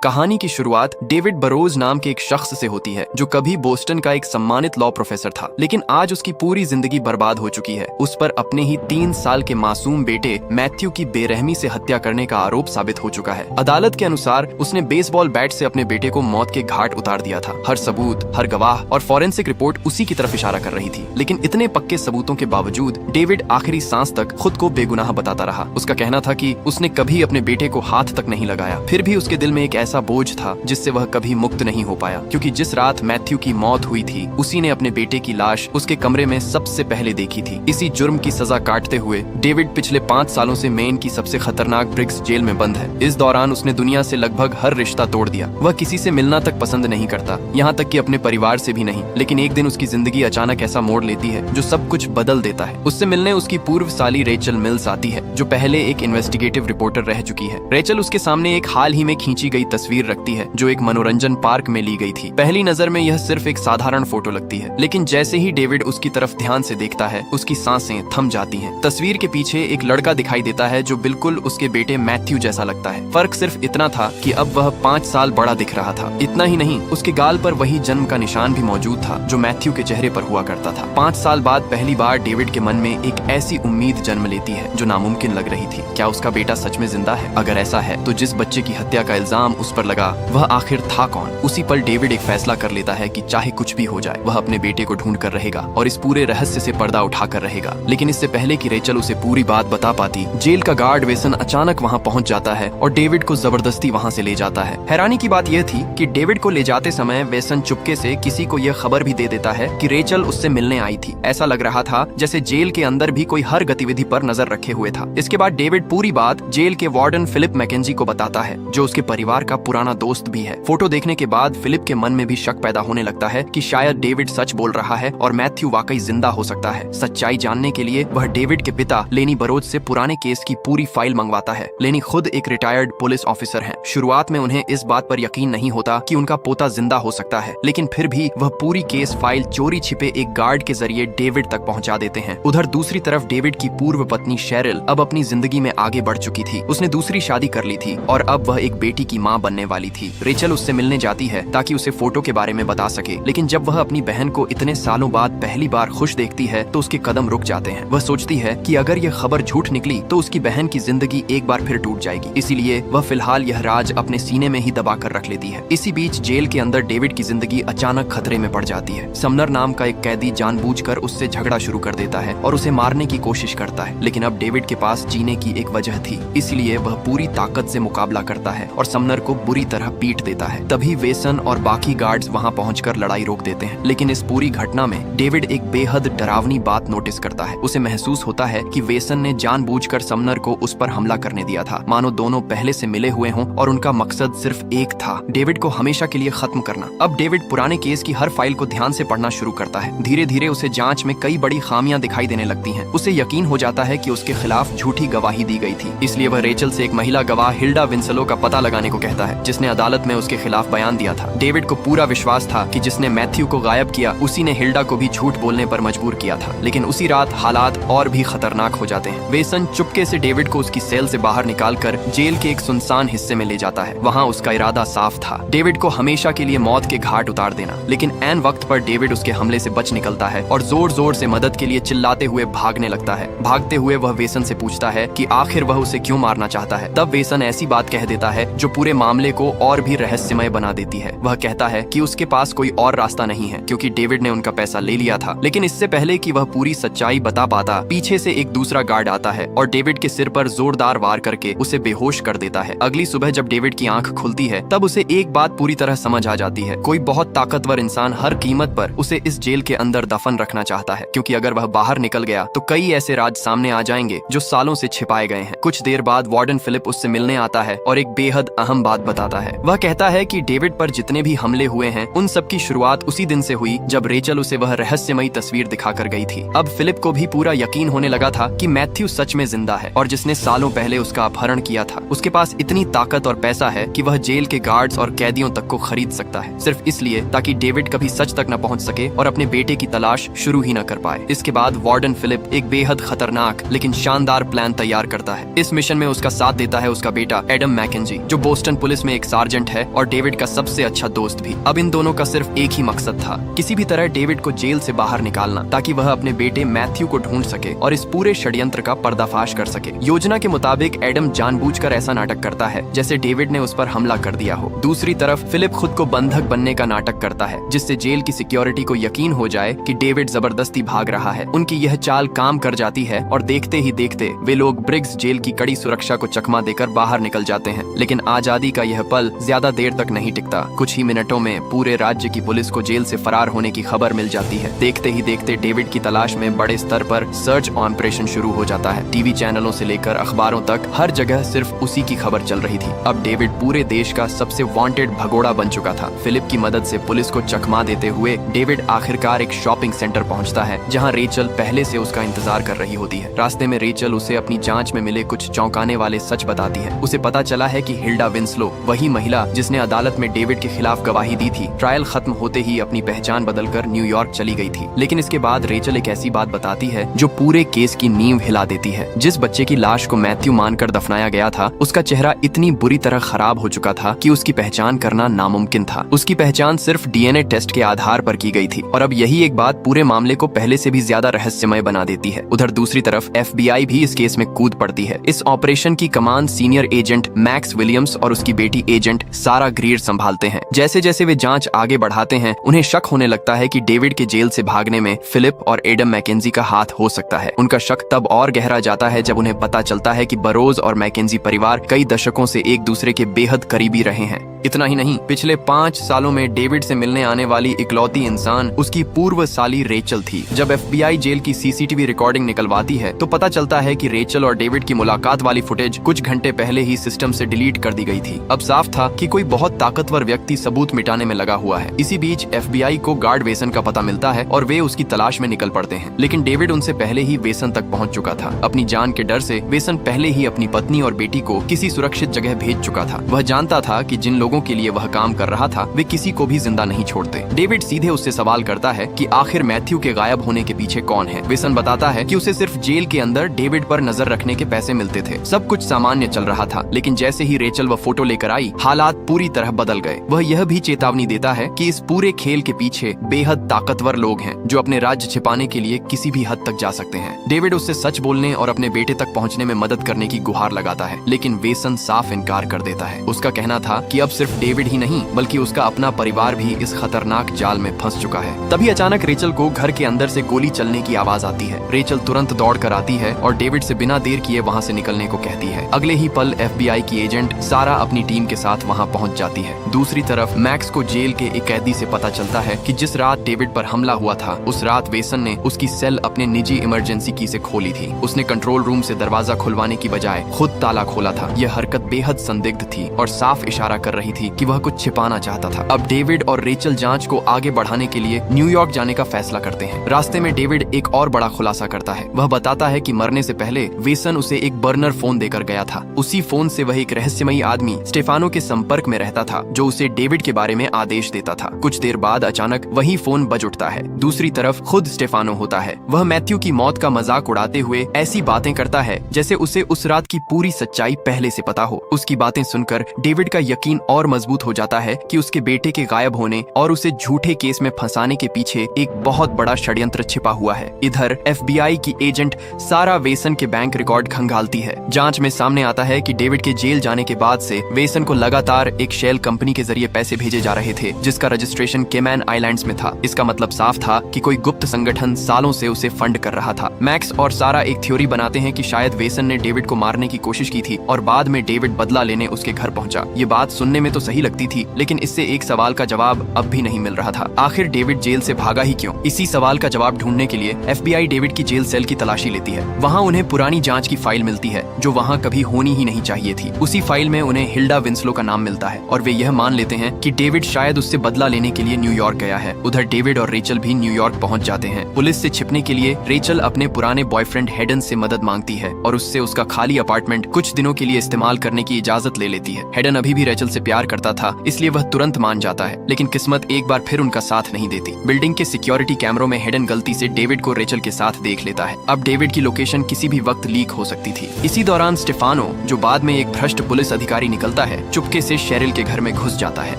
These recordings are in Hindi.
कहानी की शुरुआत डेविड बरोज नाम के एक शख्स से होती है जो कभी बोस्टन का एक सम्मानित लॉ प्रोफेसर था, लेकिन आज उसकी पूरी जिंदगी बर्बाद हो चुकी है। उस पर अपने ही 3 साल के मासूम बेटे मैथ्यू की बेरहमी से हत्या करने का आरोप साबित हो चुका है। अदालत के अनुसार उसने बेसबॉल बैट से अपने बेटे को मौत के घाट उतार दिया था। हर सबूत, हर गवाह और फॉरेंसिक रिपोर्ट उसी की तरफ इशारा कर रही थी, लेकिन इतने पक्के सबूतों के बावजूद डेविड आखिरी सांस तक खुद को बेगुनाह बताता रहा। उसका कहना था कि उसने कभी अपने बेटे को हाथ तक नहीं लगाया। फिर भी उसके दिल में एक ऐसा बोझ था जिससे वह कभी मुक्त नहीं हो पाया, क्योंकि जिस रात मैथ्यू की मौत हुई थी उसी ने अपने बेटे की लाश उसके कमरे में सबसे पहले देखी थी। इसी जुर्म की सजा काटते हुए डेविड पिछले 5 सालों से मेन की सबसे खतरनाक ब्रिग्स जेल में बंद है। इस दौरान उसने दुनिया से लगभग हर रिश्ता तोड़ दिया। वह किसी से मिलना तक पसंद नहीं करता, यहाँ तक कि अपने परिवार से भी नहीं। लेकिन एक दिन उसकी जिंदगी अचानक ऐसा मोड़ लेती है जो सब कुछ बदल देता है। उससे मिलने उसकी पूर्व साली रेचल मिल्स आती है, जो पहले एक इन्वेस्टिगेटिव रिपोर्टर रह चुकी है। रेचल उसके सामने एक हाल ही में खींची गई तस्वीर रखती है जो एक मनोरंजन पार्क में ली गई थी। पहली नजर में यह सिर्फ एक साधारण फोटो लगती है, लेकिन जैसे ही डेविड उसकी तरफ ध्यान से देखता है उसकी सांसें थम जाती हैं। तस्वीर के पीछे एक लड़का दिखाई देता है जो बिल्कुल उसके बेटे मैथ्यू जैसा लगता है। फर्क सिर्फ इतना था कि अब वह 5 साल बड़ा दिख रहा था। इतना ही नहीं, उसके गाल पर वही जन्म का निशान भी मौजूद था जो मैथ्यू के चेहरे पर हुआ करता था। 5 साल बाद पहली बार डेविड के मन में एक ऐसी उम्मीद जन्म लेती है जो नामुमकिन लग रही थी। क्या उसका बेटा सच में जिंदा है? अगर ऐसा है तो जिस बच्चे की हत्या का इल्जाम उस पर लगा वह आखिर था कौन? उसी पल डेविड एक फैसला कर लेता है कि चाहे कुछ भी हो जाए वह अपने बेटे को ढूंढ कर रहेगा और इस पूरे रहस्य से पर्दा उठाकर रहेगा। लेकिन इससे पहले कि रेचल उसे पूरी बात बता पाती, जेल का गार्ड वेसन अचानक वहां पहुंच जाता है और डेविड को जबरदस्ती वहां से ले जाता है। हैरानी की बात यह थी कि डेविड को ले जाते समय वेसन चुपके से किसी को यह खबर भी दे देता है कि रेचल उससे मिलने आई थी। ऐसा लग रहा था जैसे जेल के अंदर भी कोई हर गतिविधि पर नजर रखे हुए था। इसके बाद डेविड पूरी बात जेल के वार्डन फिलिप मैकेंजी को बताता है, जो उसके परिवार का पुराना दोस्त भी है। फोटो देखने के बाद फिलिप के मन में भी शक पैदा होने लगता है कि शायद डेविड सच बोल रहा है और मैथ्यू वाकई जिंदा हो सकता है। सच्चाई जानने के लिए वह डेविड के पिता लेनी बरोज से पुराने केस की पूरी फाइल मंगवाता है। लेनी खुद एक रिटायर्ड पुलिस ऑफिसर हैं। शुरुआत में उन्हें इस बात पर यकीन नहीं होता कि उनका पोता जिंदा हो सकता है, लेकिन फिर भी वह पूरी केस फाइल चोरी छिपे एक गार्ड के जरिए डेविड तक पहुंचा देते हैं। उधर दूसरी तरफ डेविड की पूर्व पत्नी शेरिल अब अपनी जिंदगी में आगे बढ़ चुकी थी। उसने दूसरी शादी कर ली थी और अब वह एक बेटी की माँ बनने वाली थी। रेचल उससे मिलने जाती है ताकि उसे फोटो के बारे में बता सके, लेकिन जब वह अपनी बहन को इतने सालों बाद पहली बार खुश देखती है तो उसके कदम रुक जाते हैं। वह सोचती है कि अगर यह खबर झूठ निकली तो उसकी बहन की जिंदगी एक बार फिर टूट जाएगी, इसीलिए वह फिलहाल यह राज अपने सीने में ही दबा कर रख लेती है। इसी बीच जेल के अंदर डेविड की जिंदगी अचानक खतरे में पड़ जाती है। समनर नाम का एक कैदी जानबूझकर उससे झगड़ा शुरू कर देता है और उसे मारने की कोशिश करता है, लेकिन अब डेविड के पास जीने की एक वजह थी, इसलिए वह पूरी ताकत से मुकाबला करता है और समनर को बुरी तरह पीट देता है। तभी वेसन और बाकी गार्ड्स वहां पहुंचकर लड़ाई रोक देते हैं, लेकिन इस पूरी घटना में डेविड एक बेहद डरावनी बात नोटिस करता है। उसे महसूस होता है कि वेसन ने जानबूझकर समनर को उस पर हमला करने दिया था, मानो दोनों पहले से मिले हुए हों और उनका मकसद सिर्फ एक था, डेविड को हमेशा के लिए खत्म करना। अब डेविड पुराने केस की हर फाइल को ध्यान से पढ़ना शुरू करता है। धीरे धीरे उसे जांच में कई बड़ी खामियां दिखाई देने लगती हैं। उसे यकीन हो जाता है कि उसके खिलाफ झूठी गवाही दी गई थी, इसलिए वह रेचल से एक महिला गवाह हिल्डा विंसलो का पता लगाने को कहता है, जिसने अदालत में उसके खिलाफ बयान दिया था। डेविड को पूरा विश्वास था कि जिसने मैथ्यू को गायब किया उसी ने हिल्डा को भी झूठ बोलने पर मजबूर किया था, लेकिन उसी रात हालात और भी खतरनाक हो जाते हैं। वेसन चुपके से डेविड को उसकी सेल से बाहर निकालकर जेल के एक सुनसान हिस्से में ले जाता है। वहाँ उसका इरादा साफ था, डेविड को हमेशा के लिए मौत के घाट उतार देना। लेकिन ऐन वक्त पर डेविड उसके हमले से बच निकलता है और जोर जोर से मदद के लिए चिल्लाते हुए भागने लगता है। भागते हुए वह वेसन से पूछता है कि आखिर वह उसे क्यों मारना चाहता है। तब वेसन ऐसी बात कह देता है जो पूरे मामले को और भी रहस्यमय बना देती है। वह कहता है कि उसके पास कोई और रास्ता नहीं है, क्योंकि डेविड ने उनका पैसा ले लिया था। लेकिन इससे पहले कि वह पूरी सच्चाई बता पाता, पीछे से एक दूसरा गार्ड आता है और डेविड के सिर पर जोरदार वार करके उसे बेहोश कर देता है। अगली सुबह जब डेविड की आंख खुलती है तब उसे एक बात पूरी तरह समझ आ जाती है, कोई बहुत ताकतवर इंसान हर कीमत पर उसे इस जेल के अंदर दफन रखना चाहता है, क्योंकि अगर वह बाहर निकल गया तो कई ऐसे राज सामने आ जाएंगे जो सालों से छिपाए गए हैं। कुछ देर बाद वार्डन फिलिप उससे मिलने आता है और एक बेहद अहम बात बताता है। वह कहता है कि डेविड पर जितने भी हमले हुए हैं उन सब की शुरुआत उसी दिन से हुई जब रेचल उसे वह रहस्यमयी तस्वीर दिखाकर गई थी। अब फिलिप को भी पूरा यकीन होने लगा था कि मैथ्यू सच में जिंदा है और जिसने सालों पहले उसका अपहरण किया था उसके पास इतनी ताकत और पैसा है कि वह जेल के गार्ड्स और कैदियों तक को खरीद सकता है, सिर्फ इसलिए ताकि डेविड कभी सच तक न पहुंच सके और अपने बेटे की तलाश शुरू ही न कर पाए। इसके बाद वार्डन फिलिप एक बेहद खतरनाक लेकिन शानदार प्लान तैयार करता है। इस मिशन में उसका साथ देता है उसका बेटा एडम मैकेंजी, जो बोस्टन पुलिस में एक सार्जेंट है और डेविड का सबसे अच्छा दोस्त भी। अब इन दोनों का सिर्फ एक ही मकसद था, किसी भी तरह डेविड को जेल से बाहर निकालना, ताकि वह अपने बेटे मैथ्यू को ढूंढ सके और इस पूरे षड्यंत्र का पर्दाफाश कर सके। योजना के मुताबिक एडम जानबूझकर ऐसा नाटक करता है जैसे डेविड ने उस पर हमला कर दिया हो। दूसरी तरफ फिलिप खुद को बंधक बनने का नाटक करता है, जिससे जेल की सिक्योरिटी को यकीन हो जाए कि डेविड जबरदस्ती भाग रहा है। उनकी यह चाल काम कर जाती है और देखते ही देखते वे लोग ब्रिग्स जेल की कड़ी सुरक्षा को चकमा देकर बाहर निकल जाते हैं। लेकिन आजादी का यह पल ज्यादा देर तक नहीं टिकता। कुछ ही मिनटों में पूरे राज्य की पुलिस को जेल से फरार होने की खबर मिल जाती है। देखते ही देखते डेविड की तलाश में बड़े स्तर पर सर्च ऑपरेशन शुरू हो जाता है। टीवी चैनलों से लेकर अखबारों तक हर जगह सिर्फ उसी की खबर चल रही थी। अब डेविड पूरे देश का सबसे वांटेड भगोड़ा बन चुका था। फिलिप की मदद से पुलिस को चकमा देते हुए डेविड आखिरकार एक शॉपिंग सेंटर पहुंचता है, जहां रेचल पहले से उसका इंतजार कर रही होती है। रास्ते में रेचल उसे अपनी जांच में मिले कुछ चौंकाने वाले सच बताती है। उसे पता चला है कि हिल्डा विंसलो, वही महिला जिसने अदालत में डेविड के खिलाफ गवाही दी थी, ट्रायल खत्म होते ही अपनी पहचान बदलकर न्यूयॉर्क चली गई थी। लेकिन इसके बाद रेचल एक ऐसी बात बताती है जो पूरे केस की नींव हिला देती है। जिस बच्चे की लाश को मैथ्यू मानकर दफनाया गया था, उसका चेहरा इतनी बुरी तरह खराब हो चुका था कि उसकी पहचान करना नामुमकिन था। उसकी पहचान सिर्फ डीएनए टेस्ट के आधार पर की गई थी और अब यही एक बात पूरे मामले को पहले से भी ज्यादा रहस्यमय बना देती है। उधर दूसरी तरफ FBI भी इस केस में कूद पड़ती है। इस ऑपरेशन की कमान सीनियर एजेंट मैक्स विलियम्स और उसकी बेटी एजेंट सारा ग्रीर संभालते हैं। जैसे जैसे वे जांच आगे बढ़ाते हैं, उन्हें शक होने लगता है कि डेविड के जेल से भागने में फिलिप और एडम मैकेंजी का हाथ हो सकता है। उनका शक तब और गहरा जाता है जब उन्हें पता चलता है कि बरोज और मैकेंजी परिवार कई दशकों से एक दूसरे के बेहद करीबी रहे हैं। इतना ही नहीं, पिछले 5 सालों में डेविड से मिलने आने वाली इकलौती इंसान उसकी पूर्व साली रेचल थी। जब FBI जेल की CCTV रिकॉर्डिंग निकलवाती है तो पता चलता है कि रेचल और डेविड की मुलाकात वाली फुटेज कुछ घंटे पहले ही सिस्टम से डिलीट कर दी गई थी। अब साफ था कि कोई बहुत ताकतवर व्यक्ति सबूत मिटाने में लगा हुआ है। इसी बीच FBI को गार्ड वेसन का पता मिलता है और वे उसकी तलाश में निकल पड़ते हैं। लेकिन डेविड उनसे पहले ही वेसन तक पहुंच चुका था। अपनी जान के डर से वेसन पहले ही अपनी पत्नी और बेटी को किसी सुरक्षित जगह भेज चुका था। वह जानता था कि जिन लोगों के लिए वह काम कर रहा था वे किसी को भी जिंदा नहीं छोड़ते। डेविड सीधे उससे सवाल करता है कि आखिर मैथ्यू के गायब होने के पीछे कौन है। वेसन बताता है कि उसे सिर्फ जेल के अंदर डेविड पर नजर रखने के पैसे मिलते थे। सब कुछ सामान्य चल रहा था, लेकिन जैसे ही रेचल वह फोटो लेकर आई, हालात पूरी तरह बदल गए। वह यह भी चेतावनी देता है कि इस पूरे खेल के पीछे बेहद ताकतवर लोग हैं जो अपने राज्य छिपाने के लिए किसी भी हद तक जा सकते हैं। डेविड उससे सच बोलने और अपने बेटे तक पहुंचने में मदद करने की गुहार लगाता है, लेकिन वेसन साफ इनकार कर देता है। उसका कहना था कि अब सिर्फ डेविड ही नहीं बल्कि उसका अपना परिवार भी इस खतरनाक जाल में फंस चुका है। तभी अचानक रेचल को घर के अंदर से गोली चलने की आवाज आती है। रेचल तुरंत दौड़ कर आती है और डेविड से बिना देर किए वहां से निकलने को कहती है। अगले ही पल FBI की एजेंट सारा अपनी टीम के साथ वहां पहुंच जाती है। दूसरी तरफ मैक्स को जेल के एक कैदी से पता चलता है कि जिस रात डेविड पर हमला हुआ था, उस रात वेसन ने उसकी सेल अपने निजी इमरजेंसी की से खोली थी। उसने कंट्रोल रूम से दरवाजा खुलवाने की बजाय खुद ताला खोला था। यह हरकत बेहद संदिग्ध थी और साफ इशारा कर रही थी कि वह कुछ छिपाना चाहता था। अब डेविड और रेचल जांच को आगे बढ़ाने के लिए न्यूयॉर्क जाने का फैसला करते हैं। रास्ते में डेविड एक और बड़ा खुलासा करता है। वह बताता है कि मरने से पहले वेसन उसे एक बर्नर फोन देकर गया था। उसी फोन से वह एक रहस्यमयी आदमी स्टेफानो के संपर्क में रहता था, जो उसे डेविड के बारे में आदेश देता था। कुछ देर बाद अचानक वही फोन बज उठता है। दूसरी तरफ खुद स्टेफानो होता है। वह मैथ्यू की मौत का मजाक उड़ाते हुए ऐसी बातें करता है जैसे उसे उस रात की पूरी सच्चाई पहले से पता हो। उसकी बातें सुनकर डेविड का यकीन और मजबूत हो जाता है कि उसके बेटे के गायब होने और उसे झूठे केस में फंसाने के पीछे एक बहुत बड़ा षड्यंत्र छिपा हुआ है। इधर FBI की एजेंट सारा वेसन के बैंक रिकॉर्ड खंगालती है। जांच में सामने आता है कि डेविड के जेल जाने के बाद से वेसन को लगातार एक शेल कंपनी के जरिए पैसे भेजे जा रहे थे, जिसका रजिस्ट्रेशन केमैन आइलैंड्स में था। इसका मतलब साफ था कि कोई गुप्त संगठन सालों से उसे फंड कर रहा था। मैक्स और सारा एक थ्योरी बनाते हैं कि शायद वेसन ने डेविड को मारने की कोशिश की थी और बाद में डेविड बदला लेने उसके घर पहुंचा। ये बात सुनने में तो सही लगती थी, लेकिन इससे एक सवाल का जवाब अब भी नहीं मिल रहा था। आखिर डेविड जेल से भागा ही क्यों? इसी सवाल का जवाब ढूंढने के लिए FBI डेविड की जेल सेल की तलाशी लेती है। वहाँ उन्हें पुरानी जांच की फाइल मिलती है जो वहाँ कभी होनी ही नहीं चाहिए थी। उसी फाइल में उन्हें हिल्डा विंसलो का नाम मिलता है और वे यह मान लेते हैं कि डेविड शायद उससे बदला लेने के लिए न्यूयॉर्क गया है। उधर डेविड और रेचल भी न्यूयॉर्क पहुँच जाते हैं। पुलिस से छिपने के लिए रेचल अपने पुराने बॉयफ्रेंड हेडन से मदद मांगती है और उससे उसका खाली अपार्टमेंट कुछ दिनों के लिए इस्तेमाल करने की इजाजत ले लेती है। हेडन अभी भी रेचल से प्यार करता था, इसलिए वह तुरंत मान जाता है, लेकिन किस्मत एक बार फिर उनका साथ नहीं देती। बिल्डिंग के सिक्योरिटी कैमरों में हेडन गलती से डेविड को रेचल के साथ देख लेता है। अब डेविड की लोकेशन किसी भी वक्त लीक हो सकती थी। इसी दौरान स्टेफानो, जो बाद में एक भ्रष्ट पुलिस अधिकारी निकलता होता है, चुपके से शेरिल के घर में घुस जाता है।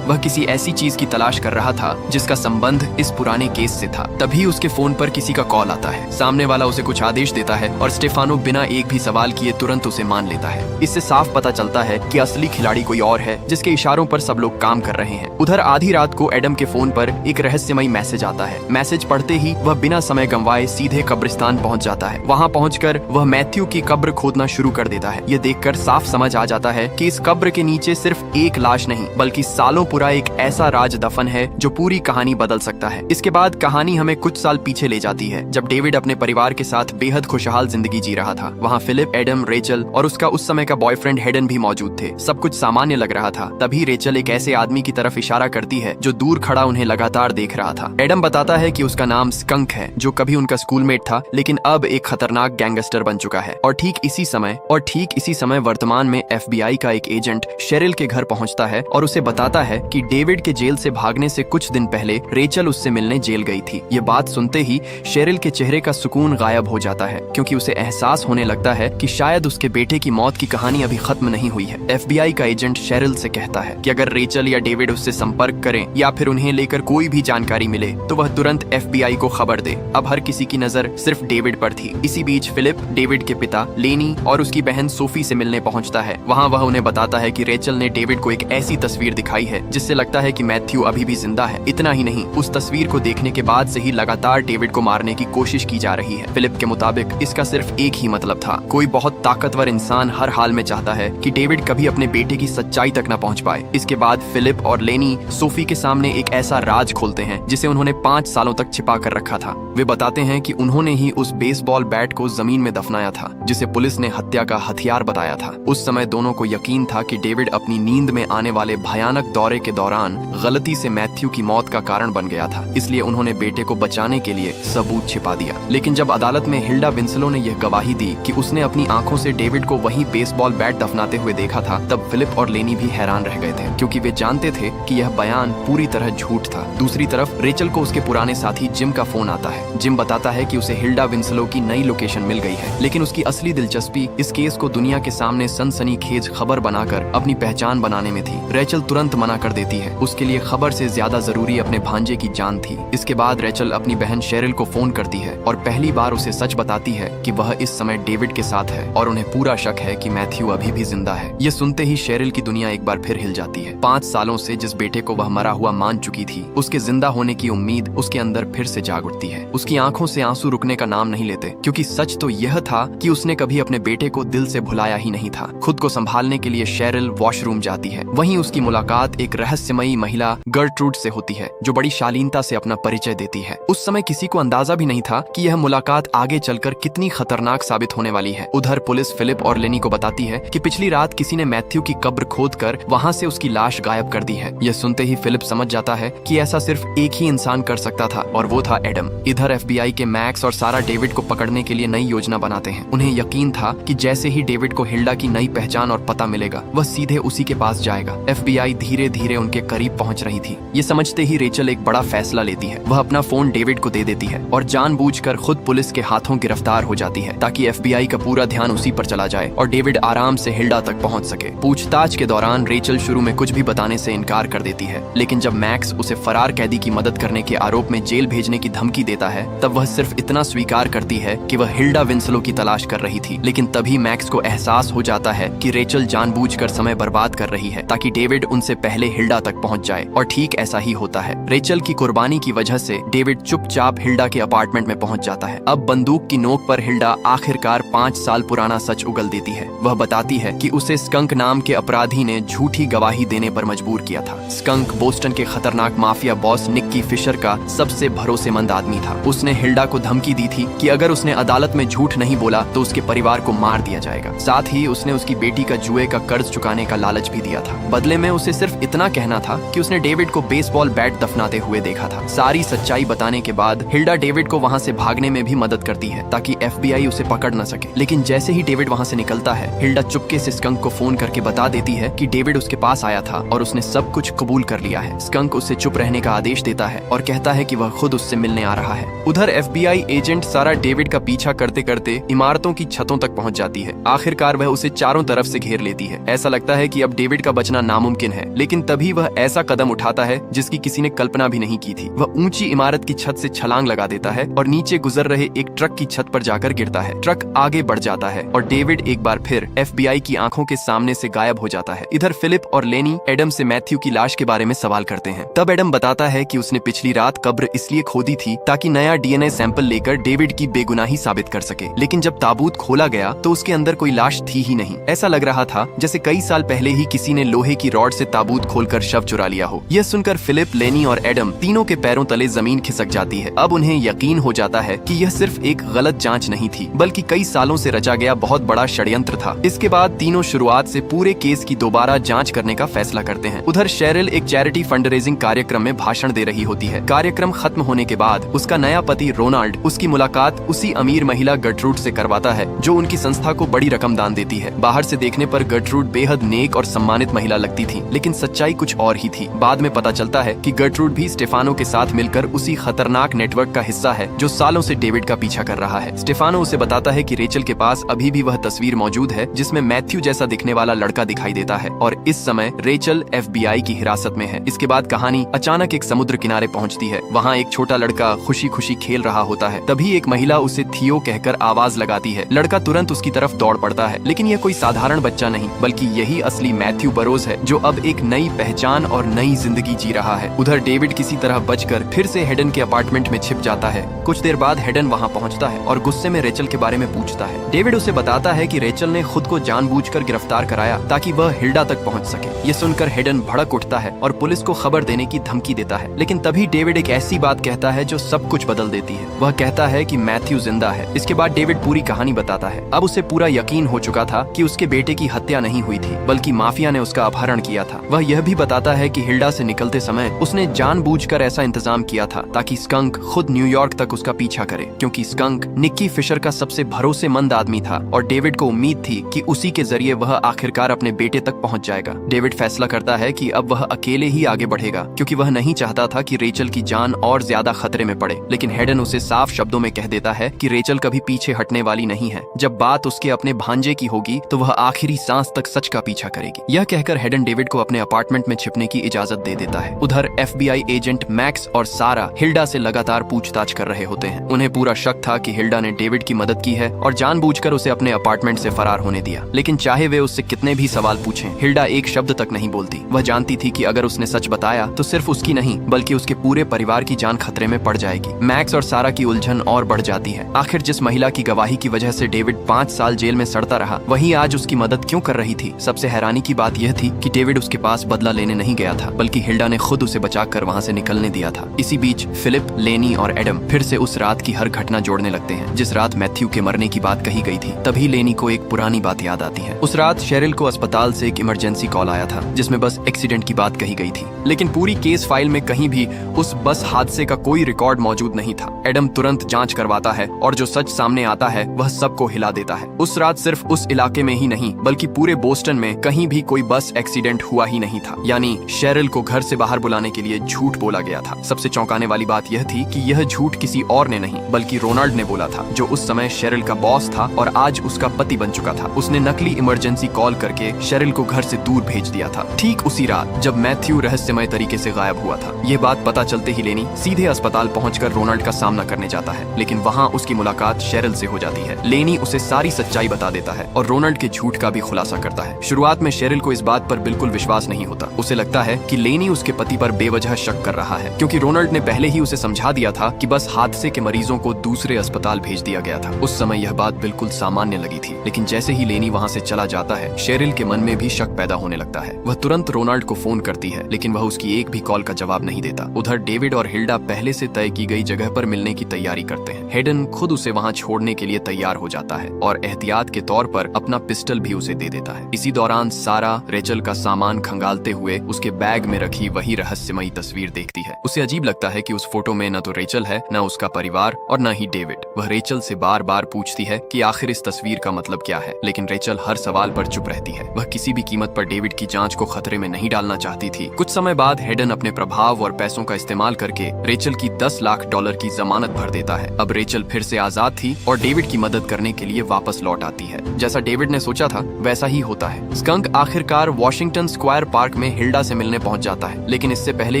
वह किसी ऐसी चीज की तलाश कर रहा था जिसका संबंध इस पुराने केस से था। तभी उसके फोन पर किसी का कॉल आता है। सामने वाला उसे कुछ आदेश देता है और स्टेफानो बिना एक भी सवाल किए तुरंत उसे मान लेता है। इससे साफ पता चलता है कि असली खिलाड़ी कोई और है जिसके इशारों पर सब लोग काम कर रहे हैं। उधर आधी रात को एडम के फोन पर एक रहस्यमयी मैसेज आता है। मैसेज पढ़ते ही वह बिना समय गंवाए सीधे कब्रिस्तान पहुंच जाता है। वहां पहुंचकर वह मैथ्यू की कब्र खोदना शुरू कर देता है। ये देखकर साफ समझ आ जाता है कि इस कब्र के नीचे सिर्फ एक लाश नहीं बल्कि सालों पुरा एक ऐसा राज दफन है जो पूरी कहानी बदल सकता है। इसके बाद कहानी हमें कुछ साल पीछे ले जाती है, जब डेविड अपने परिवार के साथ बेहद खुशहाल जिंदगी जी रहा था। वहाँ फिलिप, एडम, रेचल और उसका उस समय का बॉयफ्रेंड हेडन भी मौजूद थे। सब कुछ सामान्य लग रहा था। तभी रेचल एक ऐसे आदमी की तरफ इशारा करती है जो दूर खड़ा उन्हें लगातार देख रहा था। एडम बताता है कि उसका नाम स्कंक है, जो कभी उनका स्कूलमेट था लेकिन अब एक खतरनाक गैंगस्टर बन चुका है। और ठीक इसी समय वर्तमान में FBI का एक एजेंट शेरिल के घर पहुंचता है और उसे बताता है कि डेविड के जेल से भागने से कुछ दिन पहले रेचल उससे मिलने जेल गई थी। ये बात सुनते ही शेरिल के चेहरे का सुकून गायब हो जाता है, क्योंकि उसे एहसास होने लगता है कि शायद उसके बेटे की मौत की कहानी अभी खत्म नहीं हुई है। FBI का एजेंट शेरिल से कहता है कि अगर रेचल या डेविड उससे संपर्क करें या फिर उन्हें लेकर कोई भी जानकारी मिले तो वह तुरंत FBI को खबर दे। अब हर किसी की नजर सिर्फ डेविड पर थी। इसी बीच फिलिप डेविड के पिता लेनी और उसकी बहन सोफी से मिलने पहुंचता है। वहां वह उन्हें बताता है कि रेचल ने डेविड को एक ऐसी तस्वीर दिखाई है जिससे लगता है कि मैथ्यू अभी भी जिंदा है। इतना ही नहीं, उस तस्वीर को देखने के बाद से ही लगातार डेविड को मारने की कोशिश की जा रही है। फिलिप के मुताबिक इसका सिर्फ एक ही मतलब था। कोई बहुत ताकतवर इंसान हर हाल में चाहता है कि डेविड कभी अपने बेटे की सच्चाई तक न पहुंच पाए। इसके बाद फिलिप और लेनी सोफी के सामने एक ऐसा राज खोलते हैं जिसे उन्होंने 5 सालों तक छिपा कर रखा था। वे बताते हैं कि उन्होंने ही उस बेसबॉल बैट को जमीन में दफनाया था जिसे पुलिस ने हत्या का हथियार बताया था। उस समय दोनों को यकीन था कि डेविड अपनी नींद में आने वाले भयानक दौरे के दौरान गलती से मैथ्यू की मौत का कारण बन गया था, इसलिए उन्होंने बेटे को बचाने के लिए सबूत छिपा दिया। लेकिन जब अदालत में हिल्डा विंसलो ने यह गवाही दी कि उसने अपनी आंखों से डेविड को वहीं बेसबॉल बैट दफनाते हुए देखा था, तब फिलिप और लेनी भी हैरान रह गए थे, क्योंकि वे जानते थे कि यह बयान पूरी तरह झूठ था। दूसरी तरफ रेचल को उसके पुराने साथी जिम का फोन आता है। जिम बताता है कि उसे हिल्डा विंसलो की नई लोकेशन मिल गई है, लेकिन उसकी असली दिलचस्पी इस केस को दुनिया के सामने सनसनीखेज खबर बनाकर अपनी पहचान बनाने में थी। रेचल तुरंत मना कर देती है। उसके लिए खबर से ज्यादा जरूरी अपने भांजे की जान थी। इसके बाद रेचल अपनी बहन शेरिल को फोन करती है और पहली बार उसे सच बताती है कि वह इस समय डेविड के साथ है और उन्हें पूरा शक है कि मैथ्यू अभी भी जिंदा है। ये सुनते ही शेरिल की दुनिया एक बार फिर हिल जाती है। 5 सालों से जिस बेटे को वह मरा हुआ मान चुकी थी, उसके जिंदा होने की उम्मीद उसके अंदर फिर से जाग उठती है। उसकी आंखों से आंसू रुकने का नाम नहीं लेते, क्योंकि सच तो यह था कि उसने कभी अपने बेटे को दिल से भुलाया ही नहीं था। खुद को संभालने के लिए शेरिल वॉशरूम जाती है। वहीं उसकी मुलाकात एक रहस्यमयी महिला गर्ट्रूड से होती है, जो बड़ी शालीनता से अपना परिचय देती है। उस समय किसी को अंदाजा भी नहीं था कि यह मुलाकात आगे चलकर कितनी खतरनाक साबित होने वाली है। उधर पुलिस फिलिप और लेनी को बताती है कि पिछली रात किसी ने मैथ्यू की कब्र खोदकर वहां से उसकी लाश गायब कर दी है। यह सुनते ही फिलिप समझ जाता है कि ऐसा सिर्फ एक ही इंसान कर सकता था और वो था एडम। इधर FBI के मैक्स और सारा डेविड को पकड़ने के लिए नई योजना बनाते हैं। उन्हें यकीन था कि जैसे ही डेविड को हिल्डा की नई पहचान और पता मिलेगा, वह सीधे उसी के पास जाएगा। FBI धीरे धीरे उनके करीब पहुंच रही थी। ये समझते ही रेचल एक बड़ा फैसला लेती है। वह अपना फोन डेविड को दे देती है और जानबूझकर खुद पुलिस के हाथों गिरफ्तार हो जाती है, ताकि FBI का पूरा ध्यान उसी पर चला जाए और डेविड आराम से हिल्डा तक पहुंच सके। पूछताछ के दौरान रेचल शुरू में कुछ भी बताने से इनकार कर देती है, लेकिन जब मैक्स उसे फरार कैदी की मदद करने के आरोप में जेल भेजने की धमकी देता है, तब वह सिर्फ इतना स्वीकार करती है कि वह हिल्डा विंसलो की तलाश कर रही थी। लेकिन तभी मैक्स को एहसास हो जाता है कि रेचल जानबूझकर समय बर्बाद कर रही है ताकि डेविड उनसे पहले हिल्डा तक पहुंच जाए, और ठीक ऐसा ही होता है। रेचल की कुर्बानी की वजह से डेविड चुपचाप हिल्डा के अपार्टमेंट में पहुंच जाता है। अब बंदूक की नोक पर हिल्डा आखिरकार 5 साल पुराना सच उगल देती है। वह बताती है कि उसे स्कंक नाम के अपराधी ने झूठी गवाही देने पर मजबूर किया था। स्कंक बोस्टन के खतरनाक माफिया बॉस निक्की फिशर का सबसे भरोसेमंद आदमी था। उसने हिल्डा को धमकी दी थी कि अगर उसने अदालत में झूठ नहीं बोला तो उसके परिवार को मार दिया जाएगा। साथ ही उसने उसकी बेटी का जुए का कर्ज चुकाने का लालच भी दिया था। बदले में उसे सिर्फ इतना कहना था कि उसने डेविड को बेसबॉल बैट दफनाते हुए देखा था। सारी सच्चाई बताने के बाद हिल्डा डेविड को वहां से भागने में भी मदद करती है ताकि FBI उसे पकड़ न सके। लेकिन जैसे ही डेविड वहां से निकलता है, हिल्डा चुपके से स्कंक को फोन करके बता देती है कि डेविड उसके पास आया था और उसने सब कुछ कबूल कर लिया है। स्कंक उससे चुप रहने का आदेश देता है और कहता है कि वह खुद उससे मिलने आ रहा है। उधर FBI एजेंट सारा डेविड का पीछा करते करते इमारतों की छतों तक पहुंच जाती है। आखिरकार वह उसे चारों तरफ से घेर लेती है। ऐसा लगता लगता है कि अब डेविड का बचना नामुमकिन है, लेकिन तभी वह ऐसा कदम उठाता है जिसकी किसी ने कल्पना भी नहीं की थी। वह ऊंची इमारत की छत से छलांग लगा देता है और नीचे गुजर रहे एक ट्रक की छत पर जाकर गिरता है। ट्रक आगे बढ़ जाता है और डेविड एक बार फिर FBI की आंखों के सामने से गायब हो जाता है। इधर फिलिप और लेनी एडम से मैथ्यू की लाश के बारे में सवाल करते हैं। तब एडम बताता है कि उसने पिछली रात कब्र इसलिए खोदी थी ताकि नया DNA सैंपल लेकर डेविड की बेगुनाही साबित कर सके, लेकिन जब ताबूत खोला गया तो उसके अंदर कोई लाश थी ही नहीं। ऐसा लग रहा था जैसे कई साल पहले ही किसी ने लोहे की रॉड से ताबूत खोलकर शव चुरा लिया हो। यह सुनकर फिलिप, लेनी और एडम तीनों के पैरों तले जमीन खिसक जाती है। अब उन्हें यकीन हो जाता है कि यह सिर्फ एक गलत जांच नहीं थी, बल्कि कई सालों से रचा गया बहुत बड़ा षड्यंत्र था। इसके बाद तीनों शुरुआत से पूरे केस की दोबारा जांच करने का फैसला करते हैं। उधर शेरिल एक चैरिटी फंड रेजिंग कार्यक्रम में भाषण दे रही होती है। कार्यक्रम खत्म होने के बाद उसका नया पति रोनाल्ड उसकी मुलाकात उसी अमीर महिला गर्ट्रूड से करवाता है जो उनकी संस्था को बड़ी रकम दान देती है। बाहर से देखने पर गर्ट्रूड बेहद नेक और सम्मानित महिला लगती थी, लेकिन सच्चाई कुछ और ही थी। बाद में पता चलता है कि गर्ट्रूड भी स्टेफानो के साथ मिलकर उसी खतरनाक नेटवर्क का हिस्सा है जो सालों से डेविड का पीछा कर रहा है। स्टेफानो उसे बताता है कि रेचल के पास अभी भी वह तस्वीर मौजूद है जिसमें मैथ्यू जैसा दिखने वाला लड़का दिखाई देता है और इस समय रेचल FBI की हिरासत में है। इसके बाद कहानी अचानक एक समुद्र किनारे पहुंचती है। वहाँ एक छोटा लड़का खुशी खुशी खेल रहा होता है। तभी एक महिला उसे थियो कहकर आवाज लगाती है। लड़का तुरंत उसकी तरफ दौड़ पड़ता है, लेकिन यह कोई साधारण बच्चा नहीं बल्कि यही असली मैथ्यू बरोज है जो अब एक नई पहचान और नई जिंदगी जी रहा है। उधर डेविड किसी तरह बचकर फिर से हेडन के अपार्टमेंट में छिप जाता है। कुछ देर बाद हेडन वहाँ पहुँचता है और गुस्से में रेचल के बारे में पूछता है। डेविड उसे बताता है कि रेचल ने खुद को जानबूझकर गिरफ्तार कराया ताकि वह हिल्डा तक पहुँच सके। ये सुनकर हेडन भड़क उठता है और पुलिस को खबर देने की धमकी देता है, लेकिन तभी डेविड एक ऐसी बात कहता है जो सब कुछ बदल देती है। वह कहता है कि मैथ्यू जिंदा है। इसके बाद डेविड पूरी कहानी बताता है। अब उसे पूरा यकीन हो चुका था कि उसके बेटे की हत्या नहीं हुई थी, बल्कि माफिया ने उसका अपहरण किया था। वह यह भी बताता है कि हिल्डा से निकलते समय उसने जानबूझकर ऐसा इंतजाम किया था ताकि स्कंक खुद न्यूयॉर्क तक उसका पीछा करे, क्योंकि स्कंक निक्की फिशर का सबसे भरोसेमंद आदमी था और डेविड को उम्मीद थी कि उसी के जरिए वह आखिरकार अपने बेटे तक पहुंच जाएगा। डेविड फैसला करता है कि अब वह अकेले ही आगे बढ़ेगा, क्योंकि वह नहीं चाहता था कि रेचल की जान और ज्यादा खतरे में पड़े। लेकिन हेडन उसे साफ शब्दों में कह देता है कि रेचल कभी पीछे हटने वाली नहीं है। जब बात उसके अपने भांजे की होगी तो वह आखिरी सांस तक सच का पीछा करेगी। यह कहकर हेडन डेविड को अपने अपार्टमेंट में छिपने की इजाजत दे देता है। उधर FBI एजेंट मैक्स और सारा हिल्डा से लगातार पूछताछ कर रहे होते हैं। उन्हें पूरा शक था कि हिल्डा ने डेविड की मदद की है और जानबूझकर उसे अपने अपार्टमेंट से फरार होने दिया। लेकिन चाहे वे उससे कितने भी सवाल पूछें, हिल्डा एक शब्द तक नहीं बोलती। वह जानती थी कि अगर उसने सच बताया तो सिर्फ उसकी नहीं बल्कि उसके पूरे परिवार की जान खतरे में पड़ जाएगी। मैक्स और सारा की उलझन और बढ़ जाती है। आखिर जिस महिला की गवाही की वजह से डेविड 5 साल जेल में सड़ता रहा, वही आज उसकी मदद क्यों कर रही थी। सबसे हैरानी की बात यह थी कि डेविड उसके पास बदला लेने नहीं गया था, बल्कि हिल्डा ने खुद उसे बचाकर वहाँ से निकलने दिया था। इसी बीच फिलिप, लेनी और एडम फिर से उस रात की हर घटना जोड़ने लगते हैं जिस रात मैथ्यू के मरने की बात कही गई थी। तभी लेनी को एक पुरानी बात याद आती है। उस रात शेरिल को अस्पताल से एक इमरजेंसी कॉल आया था जिसमें बस एक्सीडेंट की बात कही गई थी, लेकिन पूरी केस फाइल में कहीं भी उस बस हादसे का कोई रिकॉर्ड मौजूद नहीं था। एडम तुरंत जांच करवाता है और जो सच सामने आता है वह सबको हिला देता है। उस रात सिर्फ उस इलाके में ही नहीं बल्कि पूरे बोस्टन में कहीं भी कोई बस एक्सीडेंट हुआ ही नहीं था। यानी शेरिल को घर से बाहर बुलाने के लिए झूठ बोला गया था। सबसे चौंकाने वाली बात यह थी कि यह झूठ किसी और ने नहीं बल्कि रोनाल्ड ने बोला था, जो उस समय शेरिल का बॉस था और आज उसका पति बन चुका था। उसने नकली इमरजेंसी कॉल करके शेरिल को घर से दूर भेज दिया था, ठीक उसी रात जब मैथ्यू रहस्यमय तरीके से गायब हुआ था। यह बात पता चलते ही लेनी सीधे अस्पताल पहुंचकर रोनाल्ड का सामना करने जाता है, लेकिन वहाँ उसकी मुलाकात शेरिल से हो जाती है। लेनी उसे सारी सच्चाई बता देता है और रोनाल्ड के झूठ का भी खुलासा करता है। शुरुआत में शेरिल को इस बात पर बिल्कुल विश्वास नहीं होता। उसे लगता है कि लेनी उसके पति पर बेवजह शक कर रहा है, क्योंकि रोनाल्ड ने पहले ही उसे समझा दिया था कि बस हादसे के मरीजों को दूसरे अस्पताल भेज दिया गया था। उस समय यह बात बिल्कुल सामान्य लगी थी, लेकिन जैसे ही लेनी वहाँ से चला जाता है, शेरिल के मन में भी शक पैदा होने लगता है। वह तुरंत रोनाल्ड को फोन करती है, लेकिन वह उसकी एक भी कॉल का जवाब नहीं देता। उधर डेविड और हिल्डा पहले से तय की गई जगह पर मिलने की तैयारी करते हैं। हेडन खुद उसे वहाँ छोड़ने के लिए तैयार हो जाता है और एहतियात के तौर पर अपना पिस्टल भी उसे दे देता है। इसी दौरान सारा रेचल का सामान खंगालते हुए उसके बैग में रखी वही रहस्यमयी तस्वीर देखती है। उसे अजीब लगता है कि उस फोटो में न तो रेचल है, न उसका परिवार और न ही डेविड। वह रेचल से बार बार पूछती है कि आखिर इस तस्वीर का मतलब क्या है, लेकिन रेचल हर सवाल पर चुप रहती है। वह किसी भी कीमत पर डेविड की जांच को खतरे में नहीं डालना चाहती थी। कुछ समय बाद हेडन अपने प्रभाव और पैसों का इस्तेमाल करके रेचल की $10 लाख की जमानत भर देता है। अब रेचल फिर से आजाद थी और डेविड की मदद करने के लिए वापस लौट आती है। जैसा डेविड ने सोचा था वैसा ही होता है। स्कंक आखिरकार वॉशिंगटन स्क्वायर पार्क में हिल्डा से मिलने पहुंच जाता है, लेकिन इससे पहले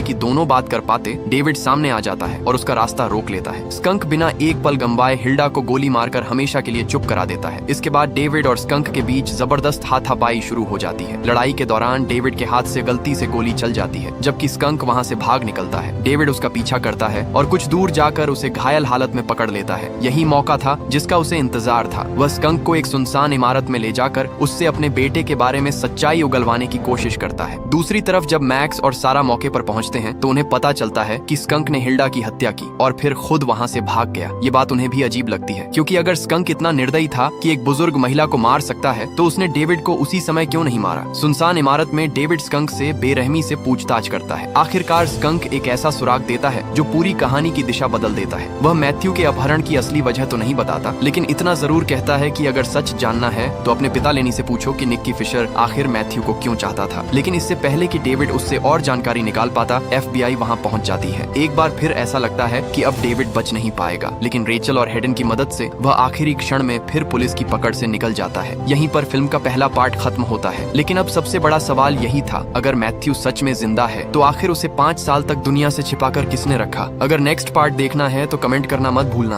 कि दोनों बात कर पाते डेविड सामने आ जाता है और उसका रास्ता रोक लेता है। स्कंक बिना एक पल गंवाए हिल्डा को गोली मारकर हमेशा के लिए चुप करा देता है। इसके बाद डेविड और स्कंक के बीच जबरदस्त हाथापाई शुरू हो जाती है। लड़ाई के दौरान डेविड के हाथ से गलती से गोली चल जाती है, जबकि स्कंक वहां से भाग निकलता है। डेविड उसका पीछा करता है और कुछ दूर जाकर उसे घायल हालत में पकड़ लेता है। यही मौका था जिसका उसे इंतजार था। वह स्कंक को एक सुनसान इमारत में ले जाकर उससे अपने बेटे के बारे में सच्चाई उगलवाने की कोशिश करता है। दूसरी तरफ जब मैक्स और सारा मौके पर पहुंचते हैं तो उन्हें पता चलता है कि स्कंक ने हिल्डा की हत्या की और फिर खुद वहां से भाग गया। ये बात उन्हें भी अजीब लगती है, क्योंकि अगर स्कंक इतना निर्दयी था कि एक बुजुर्ग महिला को मार सकता है तो उसने डेविड को उसी समय क्यों नहीं मारा। सुनसान इमारत में डेविड स्कंक से बेरहमी से पूछताछ करता है। आखिरकार स्कंक एक ऐसा सुराग देता है जो पूरी कहानी की दिशा बदल देता है। वह मैथ्यू के अपहरण की असली वजह तो नहीं बताता, लेकिन इतना जरूर कहता है कि अगर सच जानना है तो अपने पिता लेनी से पूछो कि निक्की फिशर आखिर मैथ्यू को क्यों चाहता था। लेकिन इससे पहले कि डेविड उससे और जानकारी निकाल पाता, FBI वहां पहुंच जाती है। एक बार फिर ऐसा लगता है कि अब डेविड बच नहीं पाएगा, लेकिन रेचल और हेडन की मदद से वह आखिरी क्षण में फिर पुलिस की पकड़ से निकल जाता है। यहीं पर फिल्म का पहला पार्ट खत्म होता है। लेकिन अब सबसे बड़ा सवाल यही था, अगर मैथ्यू सच में जिंदा है तो आखिर उसे 5 साल तक दुनिया से छिपाकर किसने रखा। अगर नेक्स्ट पार्ट देखना है तो कमेंट करना मत भूलना।